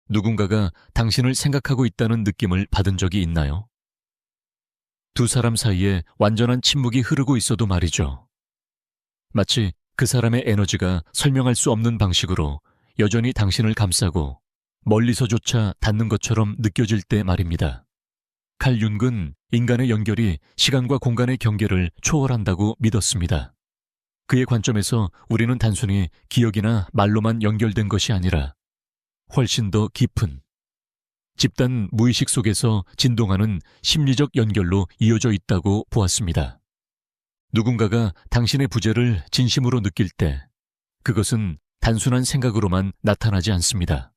누군가가 당신을 생각하고 있다는 느낌을 받은 적이 있나요? 두 사람 사이에 완전한 침묵이 흐르고 있어도 말이죠. 마치 그 사람의 에너지가 설명할 수 없는 방식으로 여전히 당신을 감싸고 멀리서조차 닿는 것처럼 느껴질 때 말입니다. 칼 융은 인간의 연결이 시간과 공간의 경계를 초월한다고 믿었습니다. 그의 관점에서 우리는 단순히 기억이나 말로만 연결된 것이 아니라 훨씬 더 깊은 집단 무의식 속에서 진동하는 심리적 연결로 이어져 있다고 보았습니다. 누군가가 당신의 부재를 진심으로 느낄 때 그것은 단순한 생각으로만 나타나지 않습니다.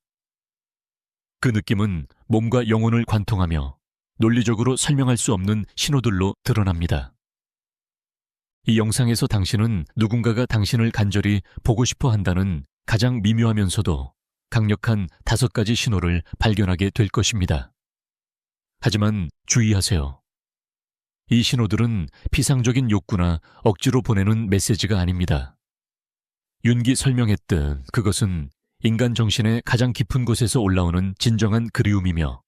그 느낌은 몸과 영혼을 관통하며 논리적으로 설명할 수 없는 신호들로 드러납니다. 이 영상에서 당신은 누군가가 당신을 간절히 보고 싶어 한다는 가장 미묘하면서도 강력한 5가지 신호를 발견하게 될 것입니다. 하지만 주의하세요. 이 신호들은 피상적인 욕구나 억지로 보내는 메시지가 아닙니다. 윤기 설명했듯 그것은 인간 정신의 가장 깊은 곳에서 올라오는 진정한 그리움이며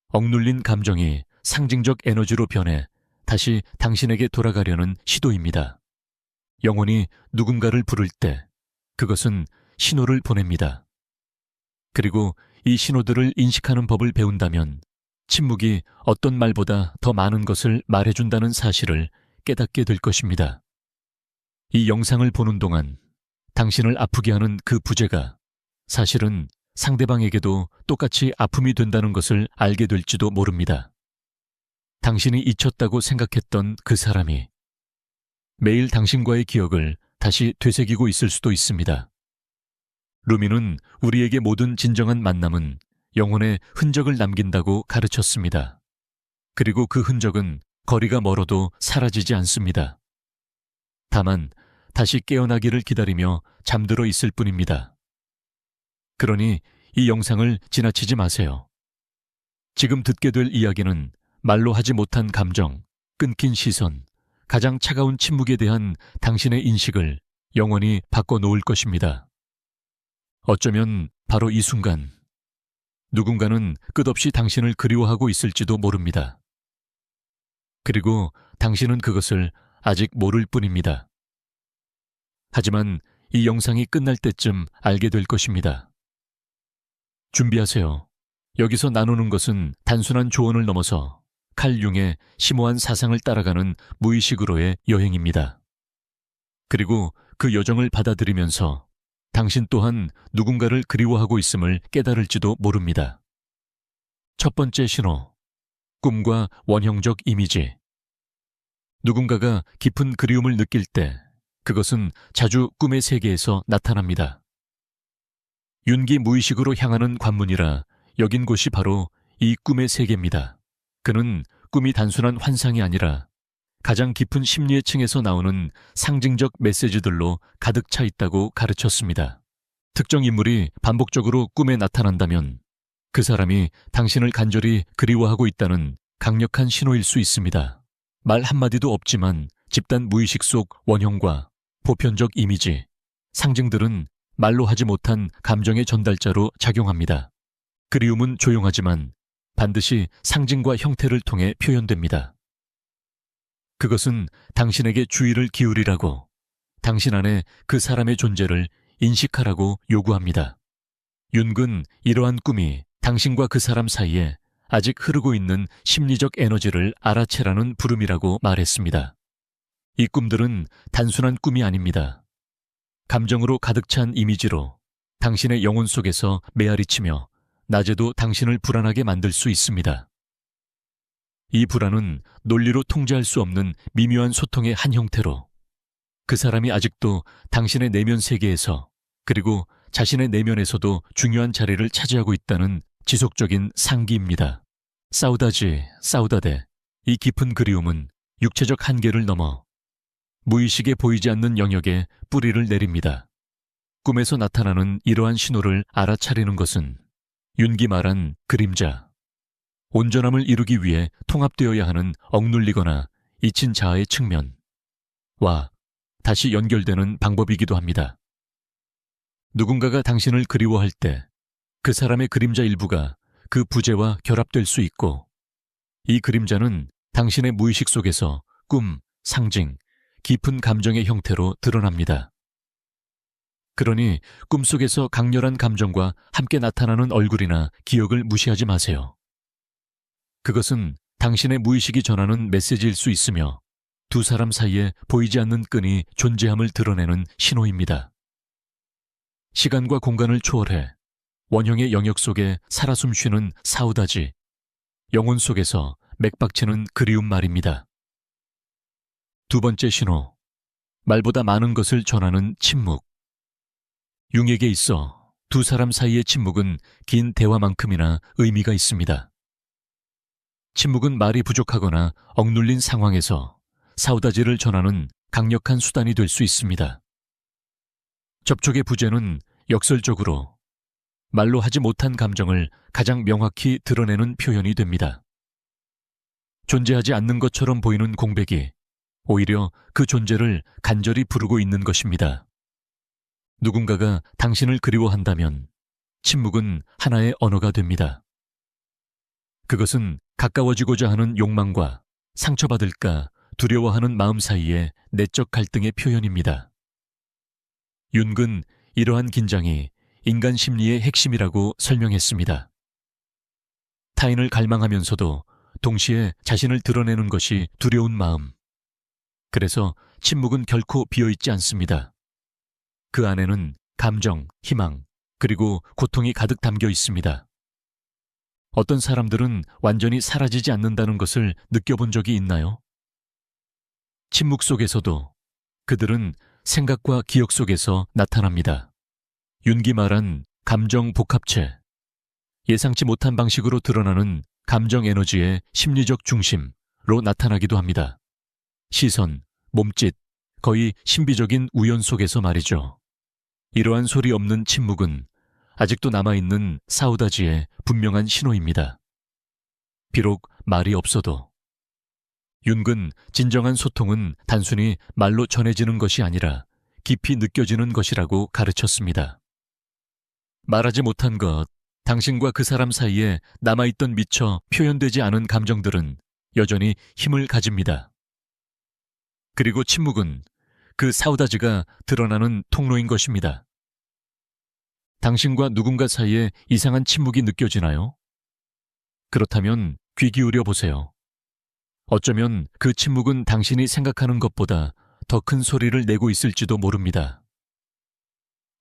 억눌린 감정이 상징적 에너지로 변해 다시 당신에게 돌아가려는 시도입니다. 영혼이 누군가를 부를 때 그것은 신호를 보냅니다. 그리고 이 신호들을 인식하는 법을 배운다면 침묵이 어떤 말보다 더 많은 것을 말해준다는 사실을 깨닫게 될 것입니다. 이 영상을 보는 동안 당신을 아프게 하는 그 부재가 사실은 상대방에게도 똑같이 아픔이 된다는 것을 알게 될지도 모릅니다. 당신이 잊혔다고 생각했던 그 사람이 매일 당신과의 기억을 다시 되새기고 있을 수도 있습니다. 루미는 우리에게 모든 진정한 만남은 영혼의 흔적을 남긴다고 가르쳤습니다. 그리고 그 흔적은 거리가 멀어도 사라지지 않습니다. 다만 다시 깨어나기를 기다리며 잠들어 있을 뿐입니다. 그러니 이 영상을 지나치지 마세요. 지금 듣게 될 이야기는 말로 하지 못한 감정, 끊긴 시선, 가장 차가운 침묵에 대한 당신의 인식을 영원히 바꿔놓을 것입니다. 어쩌면 바로 이 순간 누군가는 끝없이 당신을 그리워하고 있을지도 모릅니다. 그리고 당신은 그것을 아직 모를 뿐입니다. 하지만 이 영상이 끝날 때쯤 알게 될 것입니다. 준비하세요. 여기서 나누는 것은 단순한 조언을 넘어서 칼 융의 심오한 사상을 따라가는 무의식으로의 여행입니다. 그리고 그 여정을 받아들이면서 당신 또한 누군가를 그리워하고 있음을 깨달을지도 모릅니다. 첫 번째 신호, 꿈과 원형적 이미지. 누군가가 깊은 그리움을 느낄 때 그것은 자주 꿈의 세계에서 나타납니다. 윤기 무의식으로 향하는 관문이라 여긴 곳이 바로 이 꿈의 세계입니다. 그는 꿈이 단순한 환상이 아니라 가장 깊은 심리의 층에서 나오는 상징적 메시지들로 가득 차 있다고 가르쳤습니다. 특정 인물이 반복적으로 꿈에 나타난다면 그 사람이 당신을 간절히 그리워하고 있다는 강력한 신호일 수 있습니다. 말 한마디도 없지만 집단 무의식 속 원형과 보편적 이미지, 상징들은 말로 하지 못한 감정의 전달자로 작용합니다. 그리움은 조용하지만 반드시 상징과 형태를 통해 표현됩니다. 그것은 당신에게 주의를 기울이라고, 당신 안에 그 사람의 존재를 인식하라고 요구합니다. 윤은 이러한 꿈이 당신과 그 사람 사이에 아직 흐르고 있는 심리적 에너지를 알아채라는 부름이라고 말했습니다. 이 꿈들은 단순한 꿈이 아닙니다. 감정으로 가득 찬 이미지로 당신의 영혼 속에서 메아리치며 낮에도 당신을 불안하게 만들 수 있습니다. 이 불안은 논리로 통제할 수 없는 미묘한 소통의 한 형태로 그 사람이 아직도 당신의 내면 세계에서 그리고 자신의 내면에서도 중요한 자리를 차지하고 있다는 지속적인 상기입니다. 사우다데. 이 깊은 그리움은 육체적 한계를 넘어 무의식에 보이지 않는 영역에 뿌리를 내립니다. 꿈에서 나타나는 이러한 신호를 알아차리는 것은 윤기 말한 그림자, 온전함을 이루기 위해 통합되어야 하는 억눌리거나 잊힌 자아의 측면과 다시 연결되는 방법이기도 합니다. 누군가가 당신을 그리워할 때 그 사람의 그림자 일부가 그 부재와 결합될 수 있고, 이 그림자는 당신의 무의식 속에서 꿈, 상징, 깊은 감정의 형태로 드러납니다. 그러니 꿈속에서 강렬한 감정과 함께 나타나는 얼굴이나 기억을 무시하지 마세요. 그것은 당신의 무의식이 전하는 메시지일 수 있으며 두 사람 사이에 보이지 않는 끈이 존재함을 드러내는 신호입니다. 시간과 공간을 초월해 원형의 영역 속에 살아 숨쉬는 사우다지, 영혼 속에서 맥박치는 그리움 말입니다. 두 번째 신호, 말보다 많은 것을 전하는 침묵. 융에게 있어 두 사람 사이의 침묵은 긴 대화만큼이나 의미가 있습니다. 침묵은 말이 부족하거나 억눌린 상황에서 사우다지를 전하는 강력한 수단이 될 수 있습니다. 접촉의 부재는 역설적으로 말로 하지 못한 감정을 가장 명확히 드러내는 표현이 됩니다. 존재하지 않는 것처럼 보이는 공백이 오히려 그 존재를 간절히 부르고 있는 것입니다. 누군가가 당신을 그리워한다면 침묵은 하나의 언어가 됩니다. 그것은 가까워지고자 하는 욕망과 상처받을까 두려워하는 마음 사이의 내적 갈등의 표현입니다. 윤근 이러한 긴장이 인간 심리의 핵심이라고 설명했습니다. 타인을 갈망하면서도 동시에 자신을 드러내는 것이 두려운 마음. 그래서 침묵은 결코 비어있지 않습니다. 그 안에는 감정, 희망, 그리고 고통이 가득 담겨 있습니다. 어떤 사람들은 완전히 사라지지 않는다는 것을 느껴본 적이 있나요? 침묵 속에서도 그들은 생각과 기억 속에서 나타납니다. 윤기 말한 감정 복합체, 예상치 못한 방식으로 드러나는 감정 에너지의 심리적 중심로 나타나기도 합니다. 시선, 몸짓, 거의 신비적인 우연 속에서 말이죠. 이러한 소리 없는 침묵은 아직도 남아있는 사우다지의 분명한 신호입니다. 비록 말이 없어도. 윤근 진정한 소통은 단순히 말로 전해지는 것이 아니라 깊이 느껴지는 것이라고 가르쳤습니다. 말하지 못한 것, 당신과 그 사람 사이에 남아있던 미처 표현되지 않은 감정들은 여전히 힘을 가집니다. 그리고 침묵은 그 사우다지가 드러나는 통로인 것입니다. 당신과 누군가 사이에 이상한 침묵이 느껴지나요? 그렇다면 귀 기울여 보세요. 어쩌면 그 침묵은 당신이 생각하는 것보다 더 큰 소리를 내고 있을지도 모릅니다.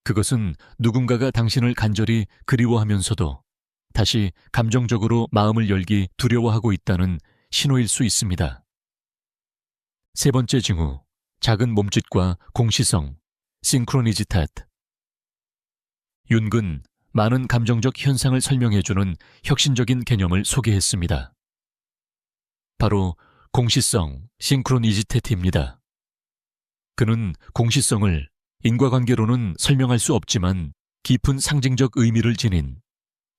그것은 누군가가 당신을 간절히 그리워하면서도 다시 감정적으로 마음을 열기 두려워하고 있다는 신호일 수 있습니다. 세 번째 징후, 작은 몸짓과 공시성, 싱크로니지타트. 윤근, 많은 감정적 현상을 설명해주는 혁신적인 개념을 소개했습니다. 바로 공시성, 싱크로니지테트입니다. 그는 공시성을 인과관계로는 설명할 수 없지만 깊은 상징적 의미를 지닌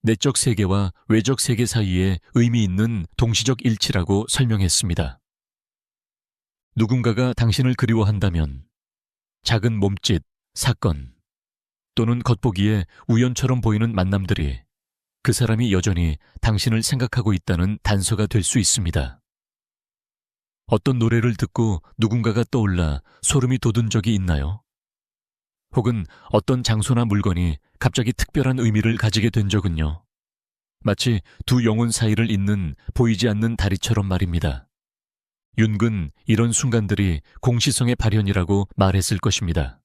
내적 세계와 외적 세계 사이에 의미 있는 동시적 일치라고 설명했습니다. 누군가가 당신을 그리워한다면 작은 몸짓, 사건 또는 겉보기에 우연처럼 보이는 만남들이 그 사람이 여전히 당신을 생각하고 있다는 단서가 될 수 있습니다. 어떤 노래를 듣고 누군가가 떠올라 소름이 돋은 적이 있나요? 혹은 어떤 장소나 물건이 갑자기 특별한 의미를 가지게 된 적은요? 마치 두 영혼 사이를 잇는 보이지 않는 다리처럼 말입니다. 윤근 이런 순간들이 공시성의 발현이라고 말했을 것입니다.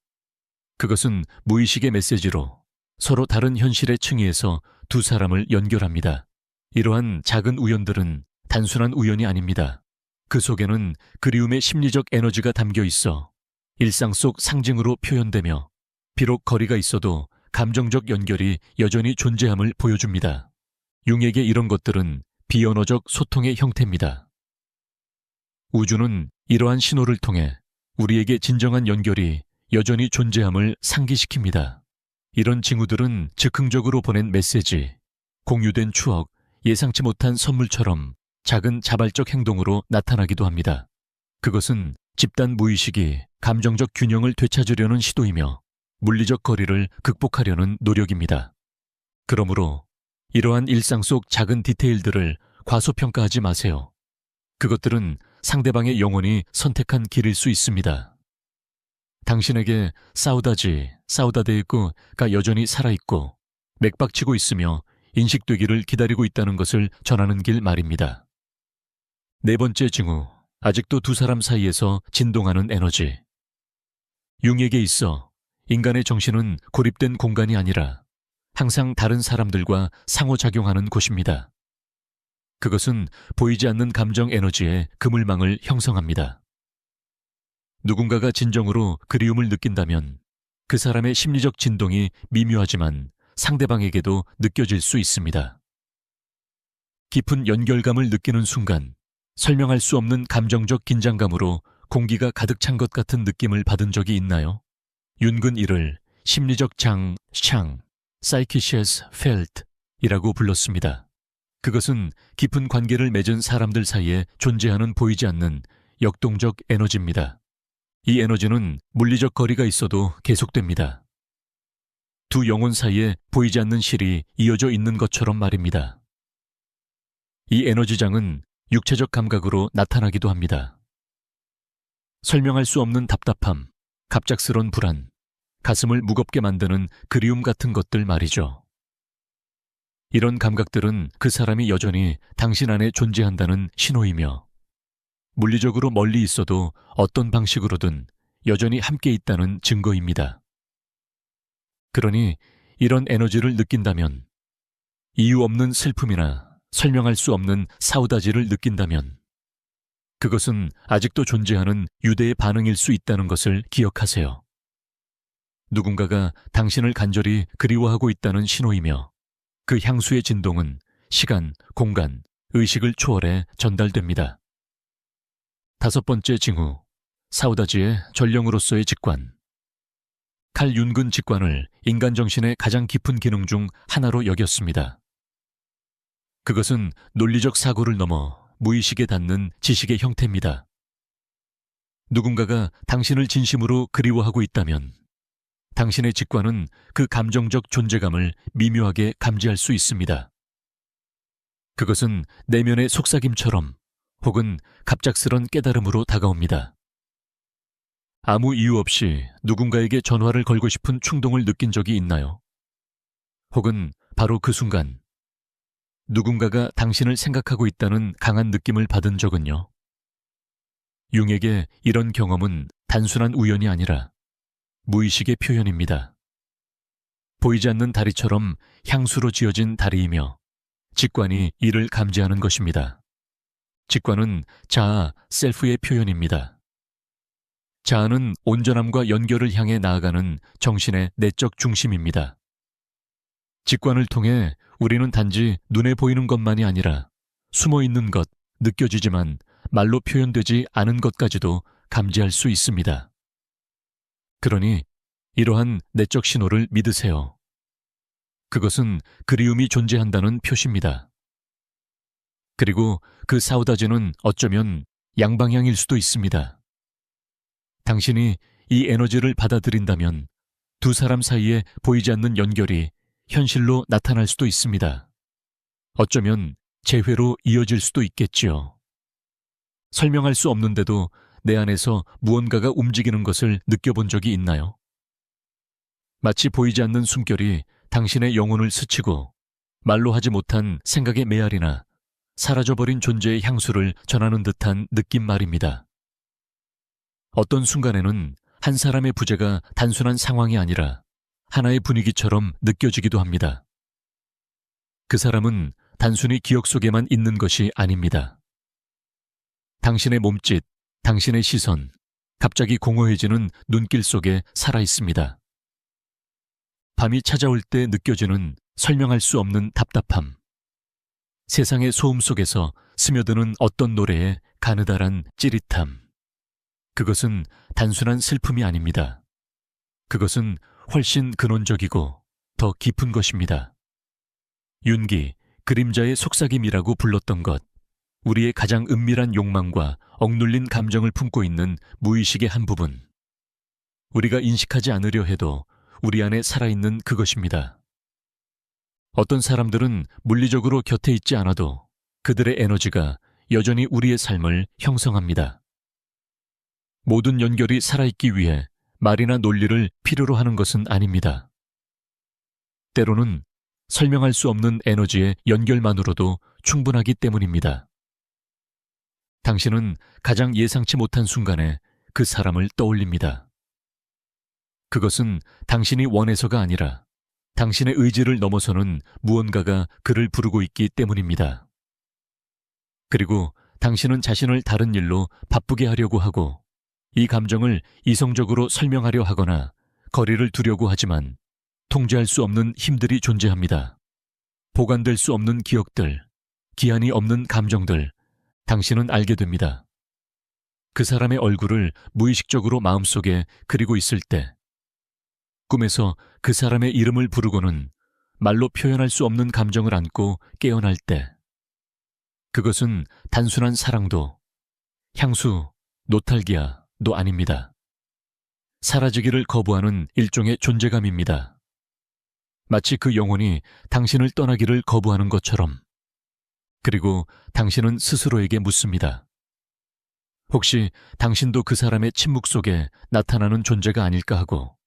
그것은 무의식의 메시지로 서로 다른 현실의 층위에서 두 사람을 연결합니다. 이러한 작은 우연들은 단순한 우연이 아닙니다. 그 속에는 그리움의 심리적 에너지가 담겨 있어 일상 속 상징으로 표현되며 비록 거리가 있어도 감정적 연결이 여전히 존재함을 보여줍니다. 융에게 이런 것들은 비언어적 소통의 형태입니다. 우주는 이러한 신호를 통해 우리에게 진정한 연결이 여전히 존재함을 상기시킵니다. 이런 징후들은 즉흥적으로 보낸 메시지, 공유된 추억, 예상치 못한 선물처럼 작은 자발적 행동으로 나타나기도 합니다. 그것은 집단 무의식이 감정적 균형을 되찾으려는 시도이며 물리적 거리를 극복하려는 노력입니다. 그러므로 이러한 일상 속 작은 디테일들을 과소평가하지 마세요. 그것들은 상대방의 영혼이 선택한 길일 수 있습니다. 당신에게 사우다데이쿠가 여전히 살아있고 맥박치고 있으며 인식되기를 기다리고 있다는 것을 전하는 길 말입니다. 네 번째 징후, 아직도 두 사람 사이에서 진동하는 에너지. 융에게 있어 인간의 정신은 고립된 공간이 아니라 항상 다른 사람들과 상호작용하는 곳입니다. 그것은 보이지 않는 감정 에너지의 그물망을 형성합니다. 누군가가 진정으로 그리움을 느낀다면 그 사람의 심리적 진동이 미묘하지만 상대방에게도 느껴질 수 있습니다. 깊은 연결감을 느끼는 순간 설명할 수 없는 감정적 긴장감으로 공기가 가득 찬 것 같은 느낌을 받은 적이 있나요? 윤근 이를 심리적 psychicious felt이라고 불렀습니다. 그것은 깊은 관계를 맺은 사람들 사이에 존재하는 보이지 않는 역동적 에너지입니다. 이 에너지는 물리적 거리가 있어도 계속됩니다. 두 영혼 사이에 보이지 않는 실이 이어져 있는 것처럼 말입니다. 이 에너지장은 육체적 감각으로 나타나기도 합니다. 설명할 수 없는 답답함, 갑작스런 불안, 가슴을 무겁게 만드는 그리움 같은 것들 말이죠. 이런 감각들은 그 사람이 여전히 당신 안에 존재한다는 신호이며 물리적으로 멀리 있어도 어떤 방식으로든 여전히 함께 있다는 증거입니다. 그러니 이런 에너지를 느낀다면, 이유 없는 슬픔이나 설명할 수 없는 사우다지를 느낀다면 그것은 아직도 존재하는 유대의 반응일 수 있다는 것을 기억하세요. 누군가가 당신을 간절히 그리워하고 있다는 신호이며 그 향수의 진동은 시간, 공간, 의식을 초월해 전달됩니다. 다섯 번째 징후, 사우다지의 전령으로서의 직관. 칼 윤근 직관을 인간 정신의 가장 깊은 기능 중 하나로 여겼습니다. 그것은 논리적 사고를 넘어 무의식에 닿는 지식의 형태입니다. 누군가가 당신을 진심으로 그리워하고 있다면 당신의 직관은 그 감정적 존재감을 미묘하게 감지할 수 있습니다. 그것은 내면의 속삭임처럼 혹은 갑작스런 깨달음으로 다가옵니다. 아무 이유 없이 누군가에게 전화를 걸고 싶은 충동을 느낀 적이 있나요? 혹은 바로 그 순간 누군가가 당신을 생각하고 있다는 강한 느낌을 받은 적은요? 융에게 이런 경험은 단순한 우연이 아니라 무의식의 표현입니다. 보이지 않는 다리처럼 향수로 지어진 다리이며 직관이 이를 감지하는 것입니다. 직관은 자아, 셀프의 표현입니다. 자아는 온전함과 연결을 향해 나아가는 정신의 내적 중심입니다. 직관을 통해 우리는 단지 눈에 보이는 것만이 아니라 숨어 있는 것, 느껴지지만 말로 표현되지 않은 것까지도 감지할 수 있습니다. 그러니 이러한 내적 신호를 믿으세요. 그것은 그리움이 존재한다는 표시입니다. 그리고 그 사우다지는 어쩌면 양방향일 수도 있습니다. 당신이 이 에너지를 받아들인다면 두 사람 사이에 보이지 않는 연결이 현실로 나타날 수도 있습니다. 어쩌면 재회로 이어질 수도 있겠지요. 설명할 수 없는데도 내 안에서 무언가가 움직이는 것을 느껴본 적이 있나요? 마치 보이지 않는 숨결이 당신의 영혼을 스치고 말로 하지 못한 생각의 메아리나 사라져버린 존재의 향수를 전하는 듯한 느낌 말입니다. 어떤 순간에는 한 사람의 부재가 단순한 상황이 아니라 하나의 분위기처럼 느껴지기도 합니다. 그 사람은 단순히 기억 속에만 있는 것이 아닙니다. 당신의 몸짓, 당신의 시선, 갑자기 공허해지는 눈길 속에 살아있습니다. 밤이 찾아올 때 느껴지는 설명할 수 없는 답답함. 세상의 소음 속에서 스며드는 어떤 노래의 가느다란 찌릿함. 그것은 단순한 슬픔이 아닙니다. 그것은 훨씬 근원적이고 더 깊은 것입니다. 윤기, 그림자의 속삭임이라고 불렀던 것, 우리의 가장 은밀한 욕망과 억눌린 감정을 품고 있는 무의식의 한 부분. 우리가 인식하지 않으려 해도 우리 안에 살아있는 그것입니다. 어떤 사람들은 물리적으로 곁에 있지 않아도 그들의 에너지가 여전히 우리의 삶을 형성합니다. 모든 연결이 살아있기 위해 말이나 논리를 필요로 하는 것은 아닙니다. 때로는 설명할 수 없는 에너지의 연결만으로도 충분하기 때문입니다. 당신은 가장 예상치 못한 순간에 그 사람을 떠올립니다. 그것은 당신이 원해서가 아니라 당신의 의지를 넘어서는 무언가가 그를 부르고 있기 때문입니다. 그리고 당신은 자신을 다른 일로 바쁘게 하려고 하고 이 감정을 이성적으로 설명하려 하거나 거리를 두려고 하지만 통제할 수 없는 힘들이 존재합니다. 보관될 수 없는 기억들, 기한이 없는 감정들, 당신은 알게 됩니다. 그 사람의 얼굴을 무의식적으로 마음속에 그리고 있을 때, 꿈에서 그 사람의 이름을 부르고는 말로 표현할 수 없는 감정을 안고 깨어날 때, 그것은 단순한 사랑도, 향수, 노탈기아도 아닙니다. 사라지기를 거부하는 일종의 존재감입니다. 마치 그 영혼이 당신을 떠나기를 거부하는 것처럼. 그리고 당신은 스스로에게 묻습니다. 혹시 당신도 그 사람의 침묵 속에 나타나는 존재가 아닐까 하고,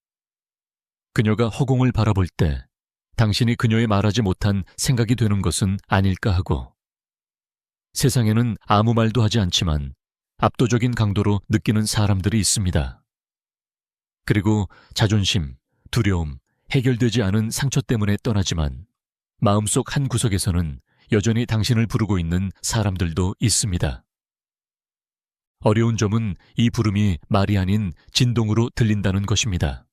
그녀가 허공을 바라볼 때 당신이 그녀의 말하지 못한 생각이 되는 것은 아닐까 하고, 세상에는 아무 말도 하지 않지만 압도적인 강도로 느끼는 사람들이 있습니다. 그리고 자존심, 두려움, 해결되지 않은 상처 때문에 떠나지만 마음속 한 구석에서는 여전히 당신을 부르고 있는 사람들도 있습니다. 어려운 점은 이 부름이 말이 아닌 진동으로 들린다는 것입니다.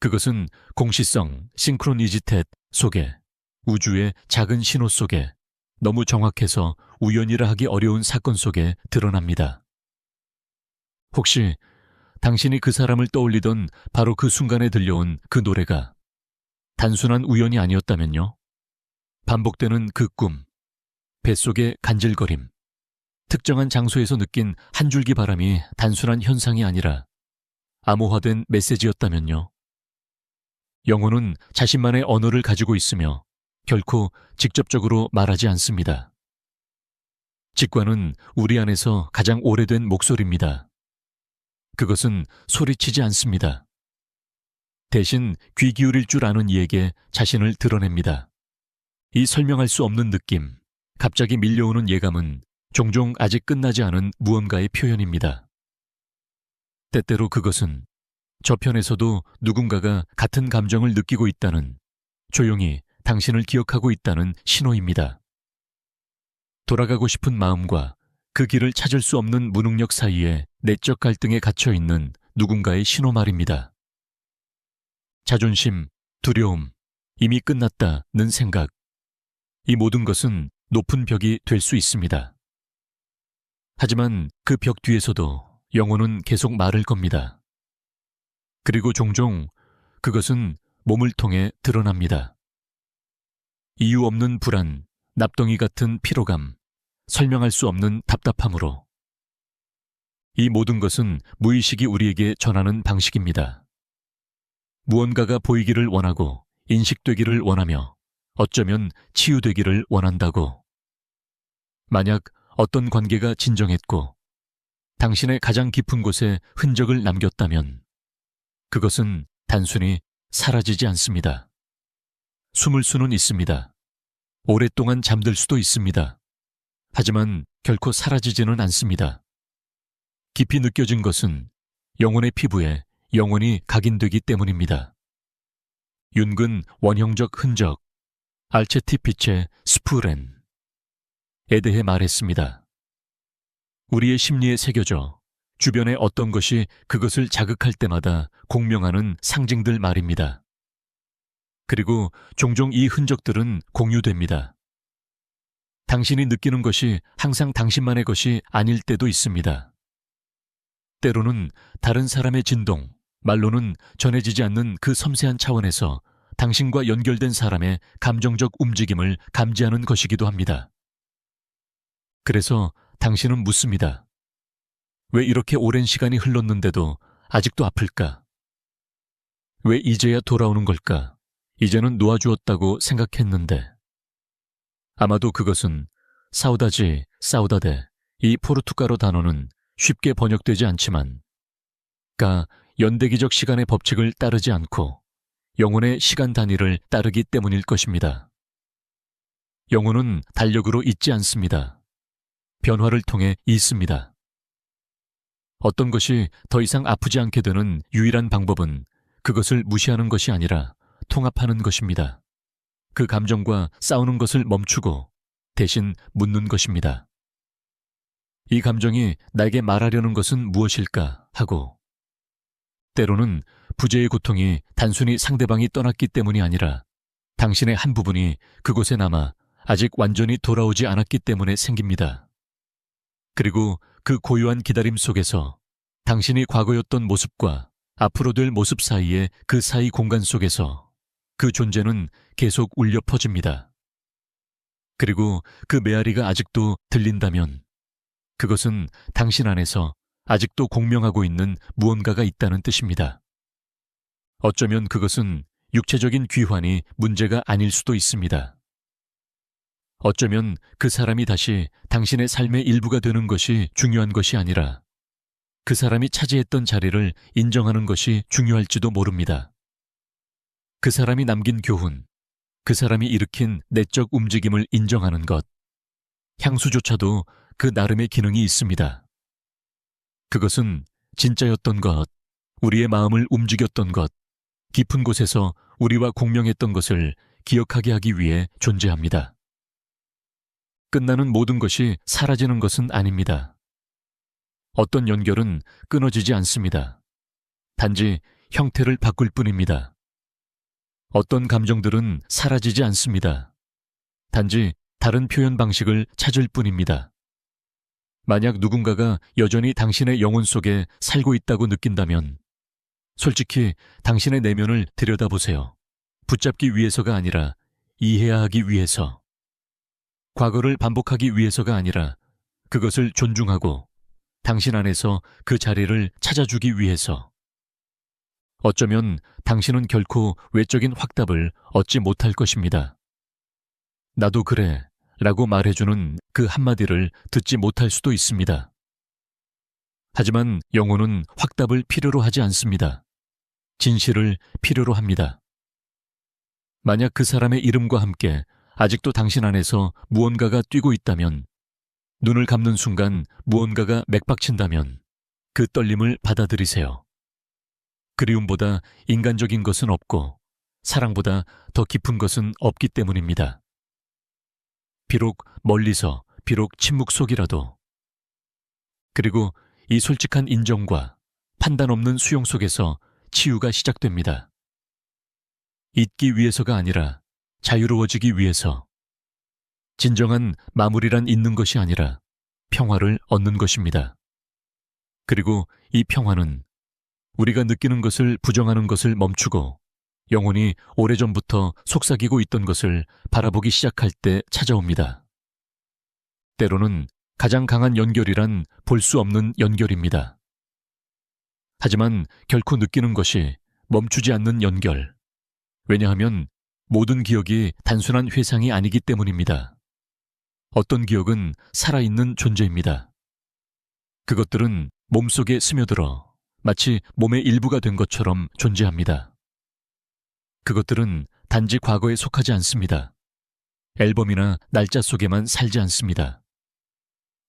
그것은 공시성, 싱크로니지텟 속에, 우주의 작은 신호 속에, 너무 정확해서 우연이라 하기 어려운 사건 속에 드러납니다. 혹시 당신이 그 사람을 떠올리던 바로 그 순간에 들려온 그 노래가 단순한 우연이 아니었다면요? 반복되는 그 꿈, 뱃속의 간질거림, 특정한 장소에서 느낀 한 줄기 바람이 단순한 현상이 아니라 암호화된 메시지였다면요? 영혼은 자신만의 언어를 가지고 있으며 결코 직접적으로 말하지 않습니다. 직관은 우리 안에서 가장 오래된 목소리입니다. 그것은 소리치지 않습니다. 대신 귀 기울일 줄 아는 이에게 자신을 드러냅니다. 이 설명할 수 없는 느낌, 갑자기 밀려오는 예감은 종종 아직 끝나지 않은 무언가의 표현입니다. 때때로 그것은 저편에서도 누군가가 같은 감정을 느끼고 있다는, 조용히 당신을 기억하고 있다는 신호입니다. 돌아가고 싶은 마음과 그 길을 찾을 수 없는 무능력 사이에 내적 갈등에 갇혀 있는 누군가의 신호 말입니다. 자존심, 두려움, 이미 끝났다는 생각, 이 모든 것은 높은 벽이 될 수 있습니다. 하지만 그 벽 뒤에서도 영혼은 계속 말을 겁니다. 그리고 종종 그것은 몸을 통해 드러납니다. 이유 없는 불안, 납덩이 같은 피로감, 설명할 수 없는 답답함으로. 이 모든 것은 무의식이 우리에게 전하는 방식입니다. 무언가가 보이기를 원하고 인식되기를 원하며 어쩌면 치유되기를 원한다고. 만약 어떤 관계가 진정했고 당신의 가장 깊은 곳에 흔적을 남겼다면 그것은 단순히 사라지지 않습니다. 숨을 수는 있습니다. 오랫동안 잠들 수도 있습니다. 하지만 결코 사라지지는 않습니다. 깊이 느껴진 것은 영혼의 피부에 영원히 각인되기 때문입니다. 윤근 원형적 흔적, 알체티피체 스푸렌에 대해 말했습니다. 우리의 심리에 새겨져 주변의 어떤 것이 그것을 자극할 때마다 공명하는 상징들 말입니다. 그리고 종종 이 흔적들은 공유됩니다. 당신이 느끼는 것이 항상 당신만의 것이 아닐 때도 있습니다. 때로는 다른 사람의 진동, 말로는 전해지지 않는 그 섬세한 차원에서 당신과 연결된 사람의 감정적 움직임을 감지하는 것이기도 합니다. 그래서 당신은 묻습니다. 왜 이렇게 오랜 시간이 흘렀는데도 아직도 아플까? 왜 이제야 돌아오는 걸까? 이제는 놓아주었다고 생각했는데 아마도 그것은 사우다지, 사우다데 이 포르투갈어 단어는 쉽게 번역되지 않지만 연대기적 시간의 법칙을 따르지 않고 영혼의 시간 단위를 따르기 때문일 것입니다. 영혼은 달력으로 있지 않습니다. 변화를 통해 있습니다. 어떤 것이 더 이상 아프지 않게 되는 유일한 방법은 그것을 무시하는 것이 아니라 통합하는 것입니다. 그 감정과 싸우는 것을 멈추고 대신 묻는 것입니다. 이 감정이 나에게 말하려는 것은 무엇일까 하고, 때로는 부재의 고통이 단순히 상대방이 떠났기 때문이 아니라 당신의 한 부분이 그곳에 남아 아직 완전히 돌아오지 않았기 때문에 생깁니다. 그리고 그 고요한 기다림 속에서 당신이 과거였던 모습과 앞으로 될 모습 사이의 그 사이 공간 속에서 그 존재는 계속 울려 퍼집니다. 그리고 그 메아리가 아직도 들린다면 그것은 당신 안에서 아직도 공명하고 있는 무언가가 있다는 뜻입니다. 어쩌면 그것은 육체적인 귀환이 문제가 아닐 수도 있습니다. 어쩌면 그 사람이 다시 당신의 삶의 일부가 되는 것이 중요한 것이 아니라 그 사람이 차지했던 자리를 인정하는 것이 중요할지도 모릅니다. 그 사람이 남긴 교훈, 그 사람이 일으킨 내적 움직임을 인정하는 것, 향수조차도 그 나름의 기능이 있습니다. 그것은 진짜였던 것, 우리의 마음을 움직였던 것, 깊은 곳에서 우리와 공명했던 것을 기억하게 하기 위해 존재합니다. 끝나는 모든 것이 사라지는 것은 아닙니다. 어떤 연결은 끊어지지 않습니다. 단지 형태를 바꿀 뿐입니다. 어떤 감정들은 사라지지 않습니다. 단지 다른 표현 방식을 찾을 뿐입니다. 만약 누군가가 여전히 당신의 영혼 속에 살고 있다고 느낀다면 솔직히 당신의 내면을 들여다보세요. 붙잡기 위해서가 아니라 이해해야 하기 위해서. 과거를 반복하기 위해서가 아니라 그것을 존중하고 당신 안에서 그 자리를 찾아주기 위해서. 어쩌면 당신은 결코 외적인 확답을 얻지 못할 것입니다. 나도 그래 라고 말해주는 그 한마디를 듣지 못할 수도 있습니다. 하지만 영혼은 확답을 필요로 하지 않습니다. 진실을 필요로 합니다. 만약 그 사람의 이름과 함께 아직도 당신 안에서 무언가가 뛰고 있다면, 눈을 감는 순간 무언가가 맥박친다면 그 떨림을 받아들이세요. 그리움보다 인간적인 것은 없고 사랑보다 더 깊은 것은 없기 때문입니다. 비록 멀리서, 비록 침묵 속이라도. 그리고 이 솔직한 인정과 판단 없는 수용 속에서 치유가 시작됩니다. 잊기 위해서가 아니라 자유로워지기 위해서. 진정한 마무리란 있는 것이 아니라 평화를 얻는 것입니다. 그리고 이 평화는 우리가 느끼는 것을 부정하는 것을 멈추고 영혼이 오래전부터 속삭이고 있던 것을 바라보기 시작할 때 찾아옵니다. 때로는 가장 강한 연결이란 볼 수 없는 연결입니다. 하지만 결코 느끼는 것이 멈추지 않는 연결. 왜냐하면 모든 기억이 단순한 회상이 아니기 때문입니다. 어떤 기억은 살아있는 존재입니다. 그것들은 몸속에 스며들어 마치 몸의 일부가 된 것처럼 존재합니다. 그것들은 단지 과거에 속하지 않습니다. 앨범이나 날짜 속에만 살지 않습니다.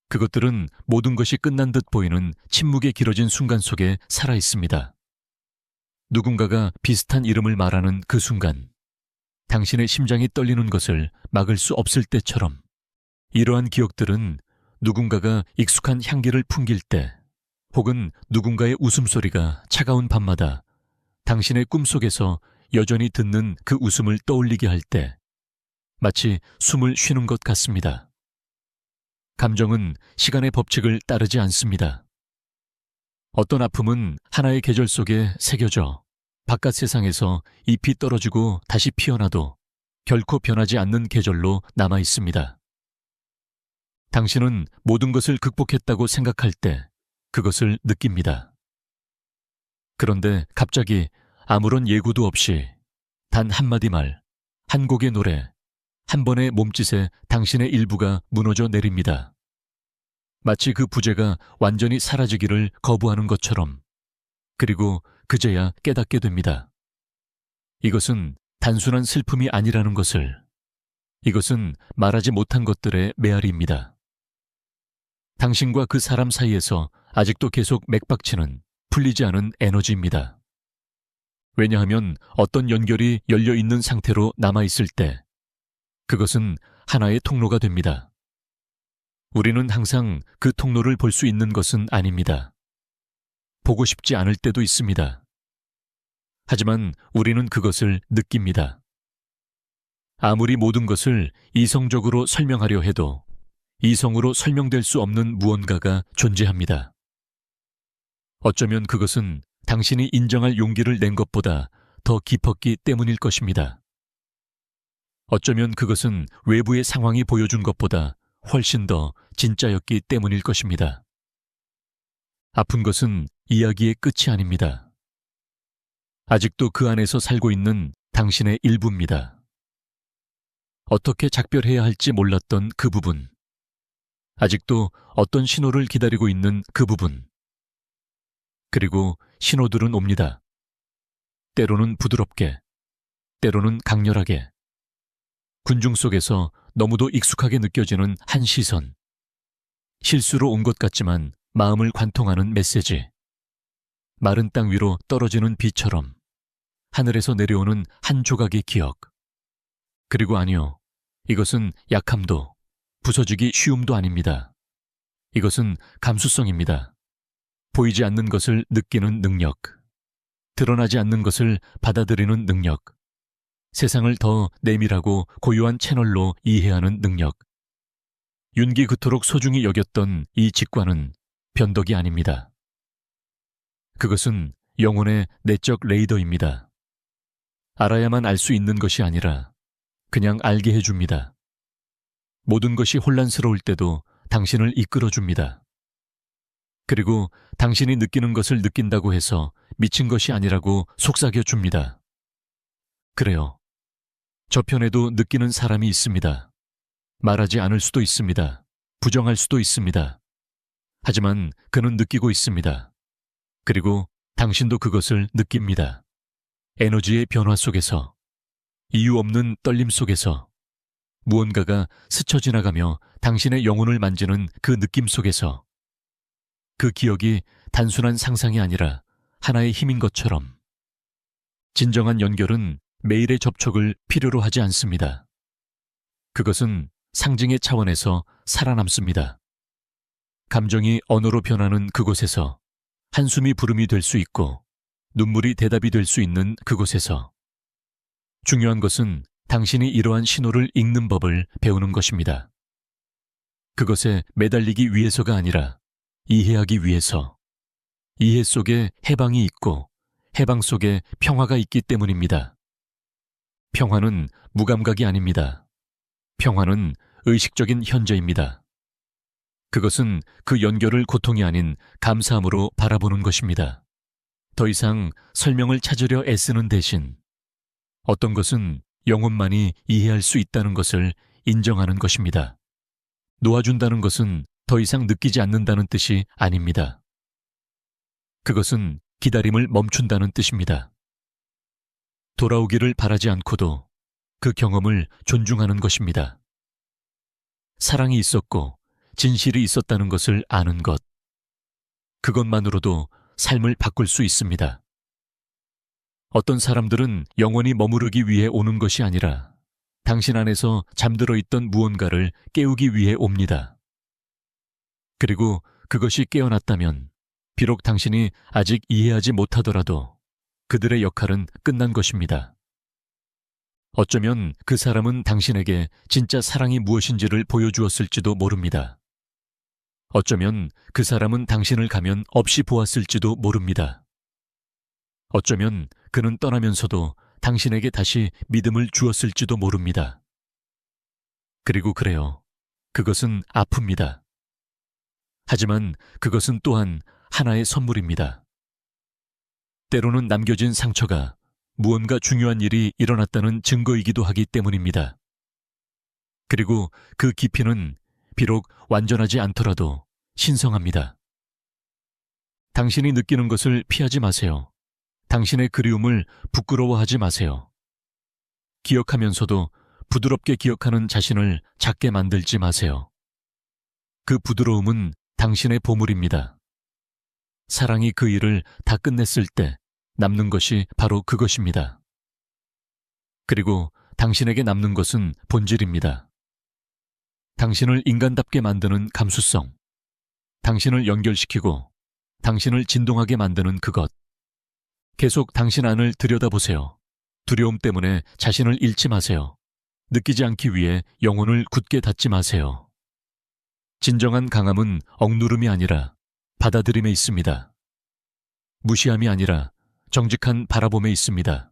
그것들은 모든 것이 끝난 듯 보이는 침묵의 길어진 순간 속에 살아있습니다. 누군가가 비슷한 이름을 말하는 그 순간, 당신의 심장이 떨리는 것을 막을 수 없을 때처럼 이러한 기억들은 누군가가 익숙한 향기를 풍길 때 혹은 누군가의 웃음소리가 차가운 밤마다 당신의 꿈속에서 여전히 듣는 그 웃음을 떠올리게 할 때 마치 숨을 쉬는 것 같습니다. 감정은 시간의 법칙을 따르지 않습니다. 어떤 아픔은 하나의 계절 속에 새겨져 바깥 세상에서 잎이 떨어지고 다시 피어나도 결코 변하지 않는 계절로 남아 있습니다. 당신은 모든 것을 극복했다고 생각할 때 그것을 느낍니다. 그런데 갑자기 아무런 예고도 없이 단 한마디 말, 한 곡의 노래, 한 번의 몸짓에 당신의 일부가 무너져 내립니다. 마치 그 부재가 완전히 사라지기를 거부하는 것처럼. 그리고 그제야 깨닫게 됩니다. 이것은 단순한 슬픔이 아니라는 것을. 이것은 말하지 못한 것들의 메아리입니다. 당신과 그 사람 사이에서 아직도 계속 맥박치는 풀리지 않은 에너지입니다. 왜냐하면 어떤 연결이 열려 있는 상태로 남아있을 때 그것은 하나의 통로가 됩니다. 우리는 항상 그 통로를 볼 수 있는 것은 아닙니다. 보고 싶지 않을 때도 있습니다. 하지만 우리는 그것을 느낍니다. 아무리 모든 것을 이성적으로 설명하려 해도 이성으로 설명될 수 없는 무언가가 존재합니다. 어쩌면 그것은 당신이 인정할 용기를 낸 것보다 더 깊었기 때문일 것입니다. 어쩌면 그것은 외부의 상황이 보여준 것보다 훨씬 더 진짜였기 때문일 것입니다. 아픈 것은 이야기의 끝이 아닙니다. 아직도 그 안에서 살고 있는 당신의 일부입니다. 어떻게 작별해야 할지 몰랐던 그 부분. 아직도 어떤 신호를 기다리고 있는 그 부분. 그리고 신호들은 옵니다. 때로는 부드럽게, 때로는 강렬하게. 군중 속에서 너무도 익숙하게 느껴지는 한 시선. 실수로 온 것 같지만 마음을 관통하는 메시지. 마른 땅 위로 떨어지는 비처럼 하늘에서 내려오는 한 조각의 기억. 그리고 아니요, 이것은 약함도 부서지기 쉬움도 아닙니다. 이것은 감수성입니다. 보이지 않는 것을 느끼는 능력, 드러나지 않는 것을 받아들이는 능력, 세상을 더 내밀하고 고요한 채널로 이해하는 능력. 윤기 그토록 소중히 여겼던 이 직관은 변덕이 아닙니다. 그것은 영혼의 내적 레이더입니다. 알아야만 알 수 있는 것이 아니라 그냥 알게 해줍니다. 모든 것이 혼란스러울 때도 당신을 이끌어줍니다. 그리고 당신이 느끼는 것을 느낀다고 해서 미친 것이 아니라고 속삭여줍니다. 그래요. 저편에도 느끼는 사람이 있습니다. 말하지 않을 수도 있습니다. 부정할 수도 있습니다. 하지만 그는 느끼고 있습니다. 그리고 당신도 그것을 느낍니다. 에너지의 변화 속에서, 이유 없는 떨림 속에서, 무언가가 스쳐 지나가며 당신의 영혼을 만지는 그 느낌 속에서, 그 기억이 단순한 상상이 아니라 하나의 힘인 것처럼. 진정한 연결은 매일의 접촉을 필요로 하지 않습니다. 그것은 상징의 차원에서 살아남습니다. 감정이 언어로 변하는 그곳에서, 한숨이 부름이 될 수 있고 눈물이 대답이 될 수 있는 그곳에서. 중요한 것은 당신이 이러한 신호를 읽는 법을 배우는 것입니다. 그것에 매달리기 위해서가 아니라 이해하기 위해서. 이해 속에 해방이 있고 해방 속에 평화가 있기 때문입니다. 평화는 무감각이 아닙니다. 평화는 의식적인 현재입니다. 그것은 그 연결을 고통이 아닌 감사함으로 바라보는 것입니다. 더 이상 설명을 찾으려 애쓰는 대신 어떤 것은 영혼만이 이해할 수 있다는 것을 인정하는 것입니다. 놓아준다는 것은 더 이상 느끼지 않는다는 뜻이 아닙니다. 그것은 기다림을 멈춘다는 뜻입니다. 돌아오기를 바라지 않고도 그 경험을 존중하는 것입니다. 사랑이 있었고 진실이 있었다는 것을 아는 것. 그것만으로도 삶을 바꿀 수 있습니다. 어떤 사람들은 영원히 머무르기 위해 오는 것이 아니라 당신 안에서 잠들어 있던 무언가를 깨우기 위해 옵니다. 그리고 그것이 깨어났다면 비록 당신이 아직 이해하지 못하더라도 그들의 역할은 끝난 것입니다. 어쩌면 그 사람은 당신에게 진짜 사랑이 무엇인지를 보여주었을지도 모릅니다. 어쩌면 그 사람은 당신을 가면 없이 보았을지도 모릅니다. 어쩌면 그는 떠나면서도 당신에게 다시 믿음을 주었을지도 모릅니다. 그리고 그래요. 그것은 아픕니다. 하지만 그것은 또한 하나의 선물입니다. 때로는 남겨진 상처가 무언가 중요한 일이 일어났다는 증거이기도 하기 때문입니다. 그리고 그 깊이는 비록 완전하지 않더라도 신성합니다. 당신이 느끼는 것을 피하지 마세요. 당신의 그리움을 부끄러워하지 마세요. 기억하면서도 부드럽게 기억하는 자신을 작게 만들지 마세요. 그 부드러움은 당신의 보물입니다. 사랑이 그 일을 다 끝냈을 때 남는 것이 바로 그것입니다. 그리고 당신에게 남는 것은 본질입니다. 당신을 인간답게 만드는 감수성, 당신을 연결시키고 당신을 진동하게 만드는 그것. 계속 당신 안을 들여다보세요. 두려움 때문에 자신을 잃지 마세요. 느끼지 않기 위해 영혼을 굳게 닫지 마세요. 진정한 강함은 억누름이 아니라 받아들임에 있습니다. 무시함이 아니라 정직한 바라봄에 있습니다.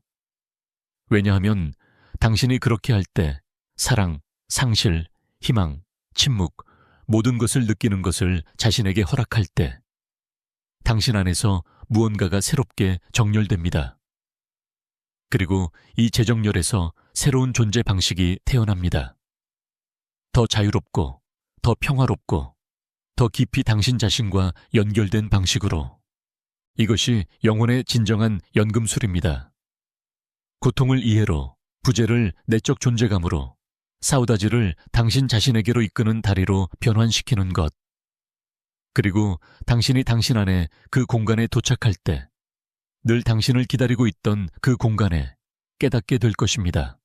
왜냐하면 당신이 그렇게 할 때 사랑, 상실, 희망, 침묵, 모든 것을 느끼는 것을 자신에게 허락할 때 당신 안에서 무언가가 새롭게 정렬됩니다. 그리고 이 재정렬에서 새로운 존재 방식이 태어납니다. 더 자유롭고, 더 평화롭고, 더 깊이 당신 자신과 연결된 방식으로. 이것이 영혼의 진정한 연금술입니다. 고통을 이해로, 부재를 내적 존재감으로, 사우다지를 당신 자신에게로 이끄는 다리로 변환시키는 것. 그리고 당신이 당신 안에 그 공간에 도착할 때 늘 당신을 기다리고 있던 그 공간에 깨닫게 될 것입니다.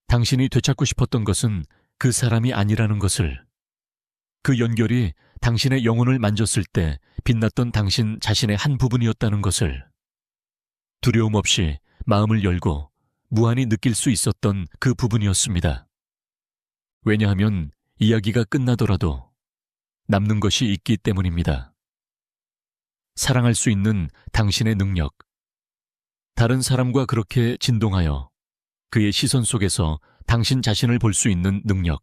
당신이 되찾고 싶었던 것은 그 사람이 아니라는 것을, 그 연결이 당신의 영혼을 만졌을 때 빛났던 당신 자신의 한 부분이었다는 것을, 두려움 없이 마음을 열고 무한히 느낄 수 있었던 그 부분이었습니다. 왜냐하면 이야기가 끝나더라도 남는 것이 있기 때문입니다. 사랑할 수 있는 당신의 능력, 다른 사람과 그렇게 진동하여 그의 시선 속에서 당신 자신을 볼 수 있는 능력,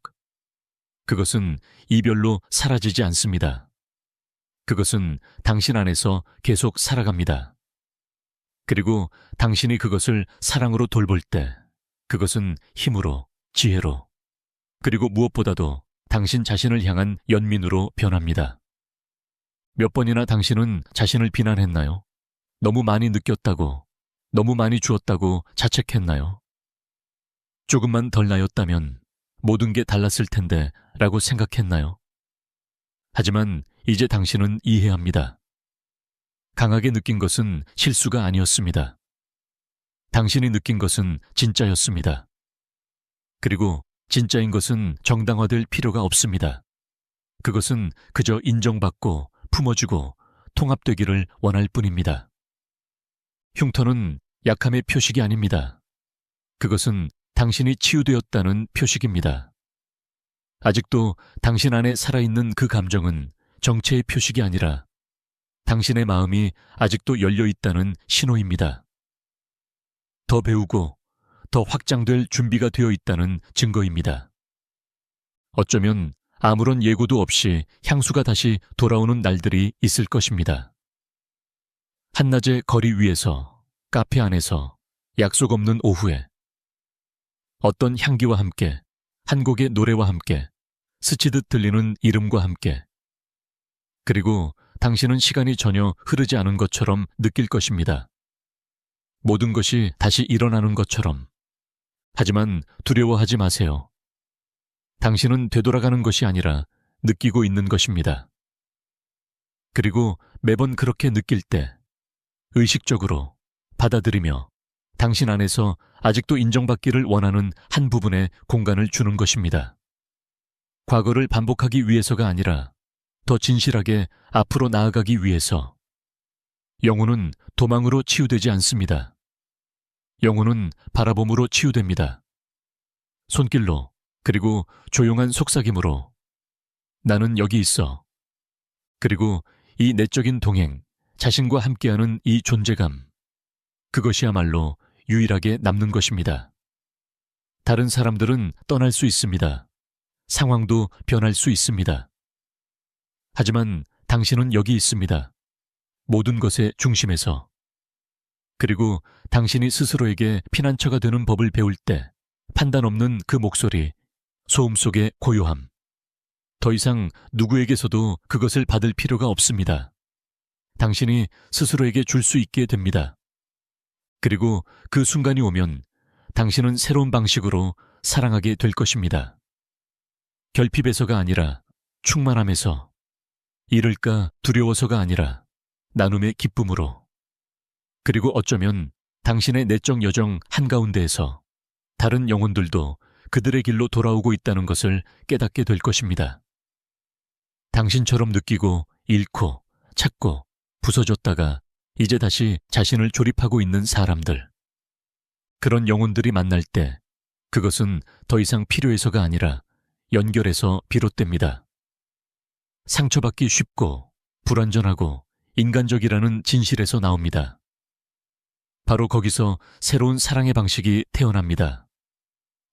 그것은 이별로 사라지지 않습니다. 그것은 당신 안에서 계속 살아갑니다. 그리고 당신이 그것을 사랑으로 돌볼 때 그것은 힘으로, 지혜로, 그리고 무엇보다도 당신 자신을 향한 연민으로 변합니다. 몇 번이나 당신은 자신을 비난했나요? 너무 많이 느꼈다고, 너무 많이 주었다고 자책했나요? 조금만 덜 나였다면 모든 게 달랐을 텐데 라고 생각했나요? 하지만 이제 당신은 이해합니다. 강하게 느낀 것은 실수가 아니었습니다. 당신이 느낀 것은 진짜였습니다. 그리고 진짜인 것은 정당화될 필요가 없습니다. 그것은 그저 인정받고 품어주고 통합되기를 원할 뿐입니다. 흉터는 약함의 표식이 아닙니다. 그것은 당신이 치유되었다는 표식입니다. 아직도 당신 안에 살아있는 그 감정은 정체의 표식이 아니라 당신의 마음이 아직도 열려있다는 신호입니다. 더 배우고 더 확장될 준비가 되어 있다는 증거입니다. 어쩌면 아무런 예고도 없이 향수가 다시 돌아오는 날들이 있을 것입니다. 한낮의 거리 위에서, 카페 안에서, 약속 없는 오후에 어떤 향기와 함께, 한 곡의 노래와 함께, 스치듯 들리는 이름과 함께, 그리고 당신은 시간이 전혀 흐르지 않은 것처럼 느낄 것입니다. 모든 것이 다시 일어나는 것처럼. 하지만 두려워하지 마세요. 당신은 되돌아가는 것이 아니라 느끼고 있는 것입니다. 그리고 매번 그렇게 느낄 때 의식적으로 받아들이며 당신 안에서 아직도 인정받기를 원하는 한 부분의 공간을 주는 것입니다. 과거를 반복하기 위해서가 아니라 더 진실하게 앞으로 나아가기 위해서. 영혼은 도망으로 치유되지 않습니다. 영혼은 바라봄으로 치유됩니다. 손길로, 그리고 조용한 속삭임으로 나는 여기 있어. 그리고 이 내적인 동행, 자신과 함께하는 이 존재감, 그것이야말로 유일하게 남는 것입니다. 다른 사람들은 떠날 수 있습니다. 상황도 변할 수 있습니다. 하지만 당신은 여기 있습니다. 모든 것의 중심에서. 그리고 당신이 스스로에게 피난처가 되는 법을 배울 때 판단 없는 그 목소리, 소음 속의 고요함. 더 이상 누구에게서도 그것을 받을 필요가 없습니다. 당신이 스스로에게 줄 수 있게 됩니다. 그리고 그 순간이 오면 당신은 새로운 방식으로 사랑하게 될 것입니다. 결핍에서가 아니라 충만함에서, 잃을까 두려워서가 아니라 나눔의 기쁨으로, 그리고 어쩌면 당신의 내적 여정 한가운데에서 다른 영혼들도 그들의 길로 돌아오고 있다는 것을 깨닫게 될 것입니다. 당신처럼 느끼고 잃고 찾고 부서졌다가 이제 다시 자신을 조립하고 있는 사람들. 그런 영혼들이 만날 때 그것은 더 이상 필요해서가 아니라 연결해서 비롯됩니다. 상처받기 쉽고 불완전하고 인간적이라는 진실에서 나옵니다. 바로 거기서 새로운 사랑의 방식이 태어납니다.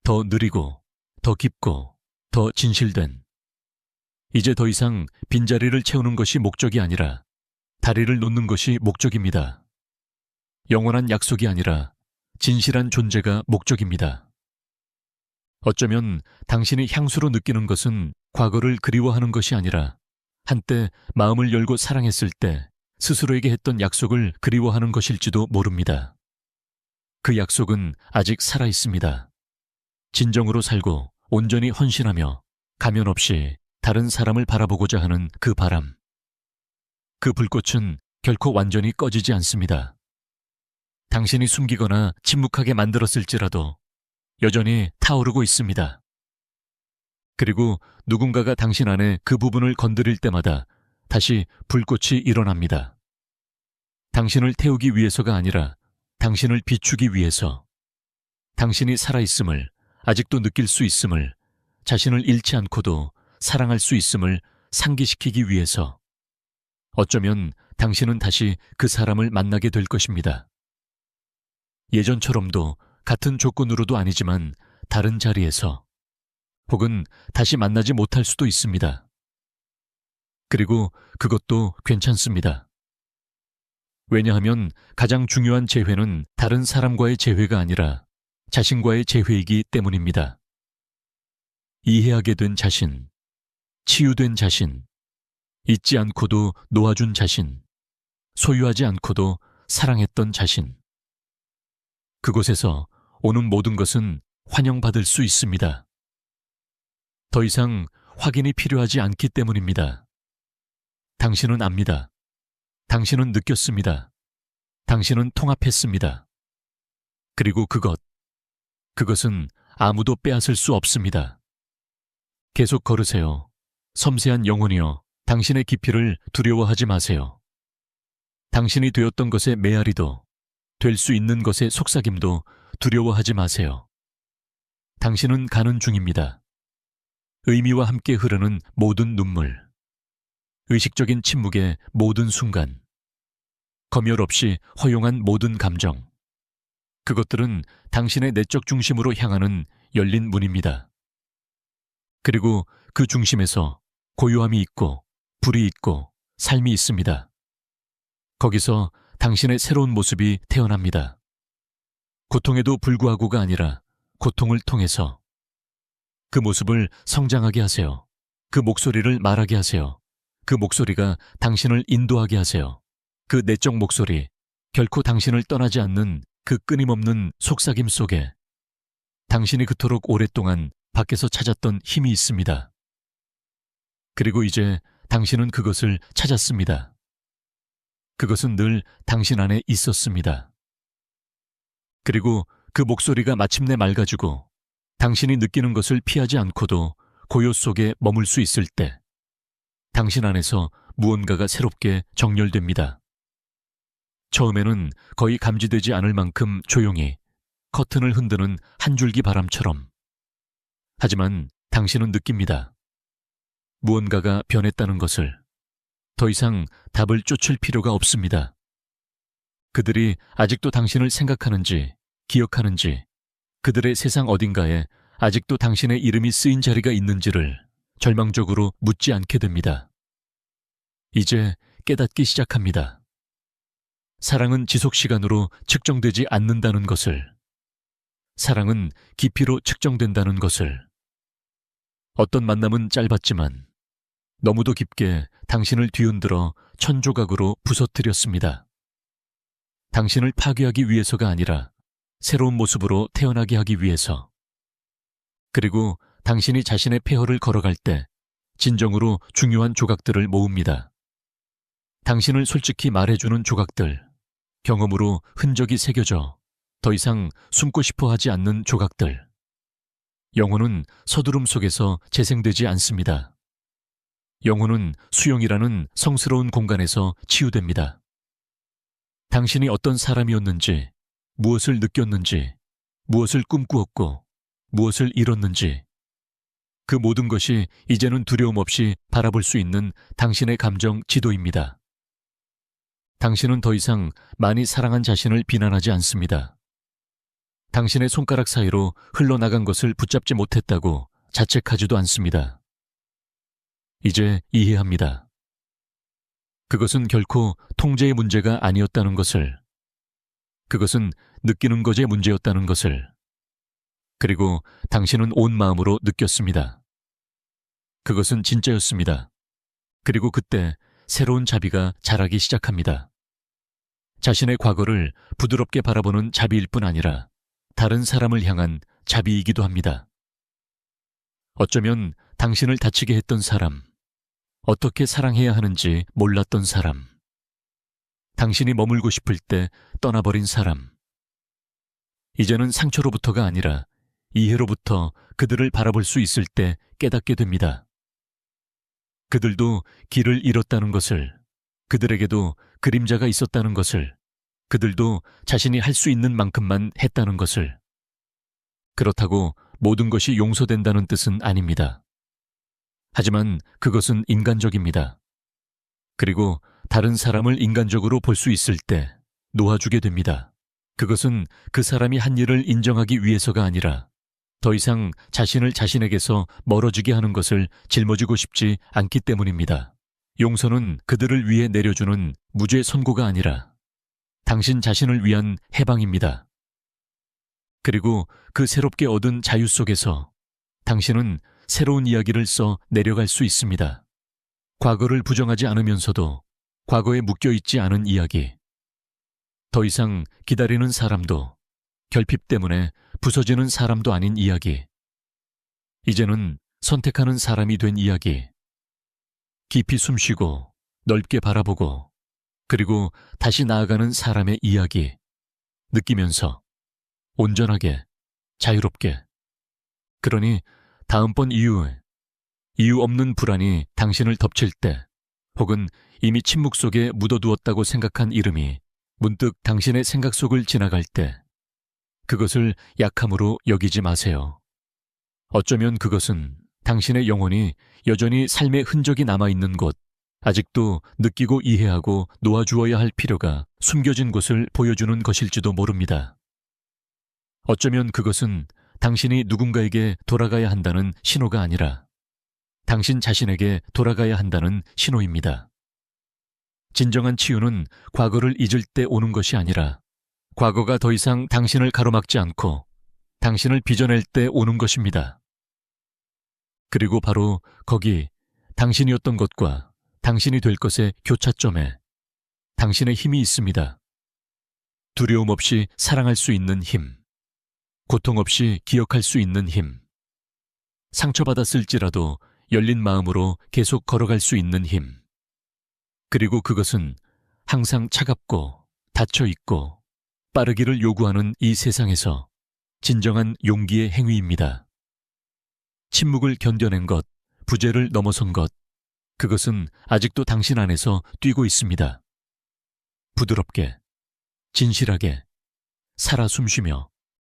더 느리고, 더 깊고, 더 진실된. 이제 더 이상 빈자리를 채우는 것이 목적이 아니라 다리를 놓는 것이 목적입니다. 영원한 약속이 아니라 진실한 존재가 목적입니다. 어쩌면 당신이 향수로 느끼는 것은 과거를 그리워하는 것이 아니라 한때 마음을 열고 사랑했을 때 스스로에게 했던 약속을 그리워하는 것일지도 모릅니다. 그 약속은 아직 살아 있습니다. 진정으로 살고 온전히 헌신하며 가면 없이 다른 사람을 바라보고자 하는 그 바람. 그 불꽃은 결코 완전히 꺼지지 않습니다. 당신이 숨기거나 침묵하게 만들었을지라도 여전히 타오르고 있습니다. 그리고 누군가가 당신 안에 그 부분을 건드릴 때마다 다시 불꽃이 일어납니다. 당신을 태우기 위해서가 아니라 당신을 비추기 위해서, 당신이 살아있음을, 아직도 느낄 수 있음을, 자신을 잃지 않고도 사랑할 수 있음을 상기시키기 위해서. 어쩌면 당신은 다시 그 사람을 만나게 될 것입니다. 예전처럼도 같은 조건으로도 아니지만 다른 자리에서, 혹은 다시 만나지 못할 수도 있습니다. 그리고 그것도 괜찮습니다. 왜냐하면 가장 중요한 재회는 다른 사람과의 재회가 아니라 자신과의 재회이기 때문입니다. 이해하게 된 자신, 치유된 자신, 잊지 않고도 놓아준 자신, 소유하지 않고도 사랑했던 자신. 그곳에서 오는 모든 것은 환영받을 수 있습니다. 더 이상 확인이 필요하지 않기 때문입니다. 당신은 압니다. 당신은 느꼈습니다. 당신은 통합했습니다. 그리고 그것은 아무도 빼앗을 수 없습니다. 계속 걸으세요. 섬세한 영혼이여, 당신의 깊이를 두려워하지 마세요. 당신이 되었던 것의 메아리도, 될 수 있는 것의 속삭임도 두려워하지 마세요. 당신은 가는 중입니다. 의미와 함께 흐르는 모든 눈물, 의식적인 침묵의 모든 순간, 검열 없이 허용한 모든 감정, 그것들은 당신의 내적 중심으로 향하는 열린 문입니다. 그리고 그 중심에서 고요함이 있고 불이 있고 삶이 있습니다. 거기서 당신의 새로운 모습이 태어납니다. 고통에도 불구하고가 아니라 고통을 통해서. 그 모습을 성장하게 하세요. 그 목소리를 말하게 하세요. 그 목소리가 당신을 인도하게 하세요. 그 내적 목소리, 결코 당신을 떠나지 않는 그 끊임없는 속삭임 속에 당신이 그토록 오랫동안 밖에서 찾았던 힘이 있습니다. 그리고 이제 당신은 그것을 찾았습니다. 그것은 늘 당신 안에 있었습니다. 그리고 그 목소리가 마침내 맑아지고 당신이 느끼는 것을 피하지 않고도 고요 속에 머물 수 있을 때 당신 안에서 무언가가 새롭게 정렬됩니다. 처음에는 거의 감지되지 않을 만큼 조용히 커튼을 흔드는 한 줄기 바람처럼. 하지만 당신은 느낍니다. 무언가가 변했다는 것을. 더 이상 답을 쫓을 필요가 없습니다. 그들이 아직도 당신을 생각하는지, 기억하는지, 그들의 세상 어딘가에 아직도 당신의 이름이 쓰인 자리가 있는지를 절망적으로 묻지 않게 됩니다. 이제 깨닫기 시작합니다. 사랑은 지속 시간으로 측정되지 않는다는 것을, 사랑은 깊이로 측정된다는 것을, 어떤 만남은 짧았지만 너무도 깊게 당신을 뒤흔들어 천조각으로 부서뜨렸습니다. 당신을 파괴하기 위해서가 아니라 새로운 모습으로 태어나게 하기 위해서. 그리고 당신이 자신의 폐허를 걸어갈 때 진정으로 중요한 조각들을 모읍니다. 당신을 솔직히 말해주는 조각들, 경험으로 흔적이 새겨져 더 이상 숨고 싶어 하지 않는 조각들. 영혼은 서두름 속에서 재생되지 않습니다. 영혼은 수용이라는 성스러운 공간에서 치유됩니다. 당신이 어떤 사람이었는지, 무엇을 느꼈는지, 무엇을 꿈꾸었고, 무엇을 잃었는지, 그 모든 것이 이제는 두려움 없이 바라볼 수 있는 당신의 감정 지도입니다. 당신은 더 이상 많이 사랑한 자신을 비난하지 않습니다. 당신의 손가락 사이로 흘러나간 것을 붙잡지 못했다고 자책하지도 않습니다. 이제 이해합니다. 그것은 결코 통제의 문제가 아니었다는 것을, 그것은 느끼는 것의 문제였다는 것을, 그리고 당신은 온 마음으로 느꼈습니다. 그것은 진짜였습니다. 그리고 그때 새로운 자비가 자라기 시작합니다. 자신의 과거를 부드럽게 바라보는 자비일 뿐 아니라 다른 사람을 향한 자비이기도 합니다. 어쩌면 당신을 다치게 했던 사람, 어떻게 사랑해야 하는지 몰랐던 사람, 당신이 머물고 싶을 때 떠나버린 사람, 이제는 상처로부터가 아니라 이해로부터 그들을 바라볼 수 있을 때 깨닫게 됩니다. 그들도 길을 잃었다는 것을, 그들에게도 그림자가 있었다는 것을, 그들도 자신이 할 수 있는 만큼만 했다는 것을. 그렇다고 모든 것이 용서된다는 뜻은 아닙니다. 하지만 그것은 인간적입니다. 그리고 다른 사람을 인간적으로 볼 수 있을 때 놓아주게 됩니다. 그것은 그 사람이 한 일을 인정하기 위해서가 아니라 더 이상 자신을 자신에게서 멀어지게 하는 것을 짊어지고 싶지 않기 때문입니다. 용서는 그들을 위해 내려주는 무죄 선고가 아니라 당신 자신을 위한 해방입니다. 그리고 그 새롭게 얻은 자유 속에서 당신은 새로운 이야기를 써 내려갈 수 있습니다. 과거를 부정하지 않으면서도 과거에 묶여있지 않은 이야기. 더 이상 기다리는 사람도, 결핍 때문에 부서지는 사람도 아닌 이야기. 이제는 선택하는 사람이 된 이야기. 깊이 숨쉬고 넓게 바라보고 그리고 다시 나아가는 사람의 이야기. 느끼면서 온전하게, 자유롭게. 그러니 다음번 이유 없는 불안이 당신을 덮칠 때, 혹은 이미 침묵 속에 묻어두었다고 생각한 이름이 문득 당신의 생각 속을 지나갈 때, 그것을 약함으로 여기지 마세요. 어쩌면 그것은 당신의 영혼이 여전히 삶의 흔적이 남아있는 곳, 아직도 느끼고 이해하고 놓아주어야 할 필요가 숨겨진 곳을 보여주는 것일지도 모릅니다. 어쩌면 그것은 당신이 누군가에게 돌아가야 한다는 신호가 아니라 당신 자신에게 돌아가야 한다는 신호입니다. 진정한 치유는 과거를 잊을 때 오는 것이 아니라 과거가 더 이상 당신을 가로막지 않고 당신을 빚어낼 때 오는 것입니다. 그리고 바로 거기 당신이었던 것과 당신이 될 것의 교차점에 당신의 힘이 있습니다. 두려움 없이 사랑할 수 있는 힘, 고통 없이 기억할 수 있는 힘, 상처받았을지라도 열린 마음으로 계속 걸어갈 수 있는 힘. 그리고 그것은 항상 차갑고 닫혀있고 빠르기를 요구하는 이 세상에서 진정한 용기의 행위입니다. 침묵을 견뎌낸 것, 부재를 넘어선 것, 그것은 아직도 당신 안에서 뛰고 있습니다. 부드럽게, 진실하게, 살아 숨쉬며